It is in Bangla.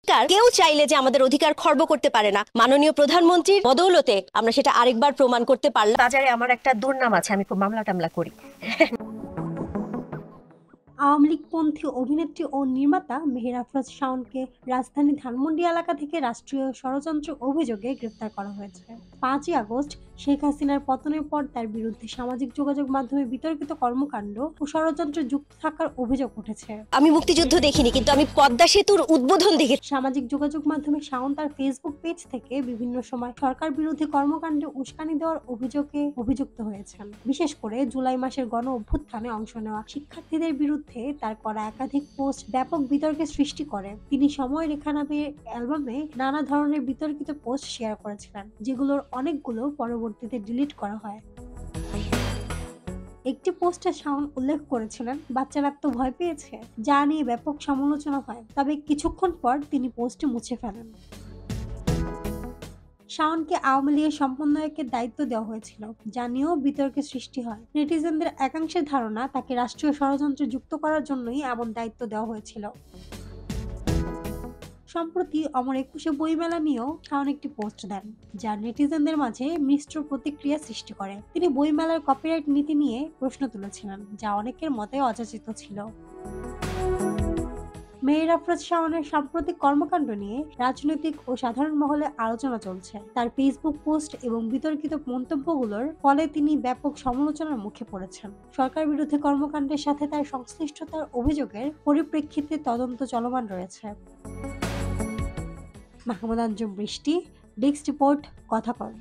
কেউ চাইলে যে আমাদের অধিকার খর্ব করতে পারে না। মাননীয় প্রধানমন্ত্রীর বদৌলতে আমরা সেটা আরেকবার প্রমাণ করতে পারলাম। বাজারে আমার একটা দুর্নাম আছে, আমি খুব মামলা টামলা করি। আওয়ামী লীগপন্থী অভিনেত্রী ও নির্মাতা মেহের আফরোজ শাওনকে রাজধানী ধানমন্ডি এলাকা থেকে রাষ্ট্রীয় ষড়যন্ত্র অভিযোগে গ্রেফতার করা হয়েছে। 5ই আগস্ট শেখ হাসিনার পতনের পর তার বিরুদ্ধে সামাজিক যোগাযোগ মাধ্যমে বিতর্কিত কর্মকাণ্ড ও ষড়যন্ত্রে যুক্ত থাকার অভিযোগ উঠেছে। আমি মুক্তিযুদ্ধ দেখিনি, কিন্তু আমি পদ্মা সেতুর উদ্বোধন দেখেছি। সামাজিক যোগাযোগ মাধ্যমে শাওন তার ফেসবুক পেজ থেকে বিভিন্ন সময় সরকার বিরোধী কর্মকাণ্ডে উস্কানি দেওয়ার অভিযোগে অভিযুক্ত হয়েছেন। বিশেষ করে জুলাই মাসের গণ অভ্যুত্থানে অংশ নেওয়া শিক্ষার্থীদের বিরুদ্ধে তার করা একাধিক পোস্ট ব্যাপক বিতর্কের সৃষ্টি করে। তিনি সময় রেখা নামে অ্যালবামে নানা ধরনের বিতর্কিত পোস্ট শেয়ার করেছিলেন, যেগুলোর অনেকগুলো পরবর্তীতে ডিলিট করা হয়। একটি পোস্টে শাওন উল্লেখ করেছিলেন, বাচ্চারা তো ভয় পেয়েছে, যা নিয়ে ব্যাপক সমালোচনা হয়। তবে কিছুক্ষণ পর তিনি পোস্টটি মুছে ফেলেন। শাওনকে আওয়ামী লীগের সমন্বয়কের দায়িত্ব দেওয়া হয়েছিল, যা নিয়েও বিতর্কের সৃষ্টি হয়। নেটিজেনদের একাংশের ধারণা তাকে রাষ্ট্রীয় ষড়যন্ত্রে যুক্ত করার জন্যই এমন দায়িত্ব দেওয়া হয়েছিল। সম্প্রতি অমর একুশে বইমেলা নিয়েও শাওন একটি পোস্ট দেন, যা নেটিজেনদের মাঝে মিশ্র প্রতিক্রিয়া সৃষ্টি করে। তিনি বইমেলার কপিরাইট নীতি নিয়ে প্রশ্ন তুলেছিলেন, যা অনেকের মতে অযাচিত ছিল। মেহের আফরোজ শাওনের সাম্প্রতিক কর্মকাণ্ড নিয়ে রাজনৈতিক ও সাধারণ মহলে আলোচনা চলছে। তার ফেসবুক পোস্ট এবং বিতর্কিত মন্তব্যগুলোর ফলে তিনি ব্যাপক সমালোচনার মুখে পড়েছেন। সরকার বিরোধী কর্মকাণ্ডের সাথে তার সংশ্লিষ্টতার অভিযোগের পরিপ্রেক্ষিতে তদন্ত চলমান রয়েছে। মাহমুদ আঞ্জুম বৃষ্টি, ডেস্ক রিপোর্ট, কথা কন।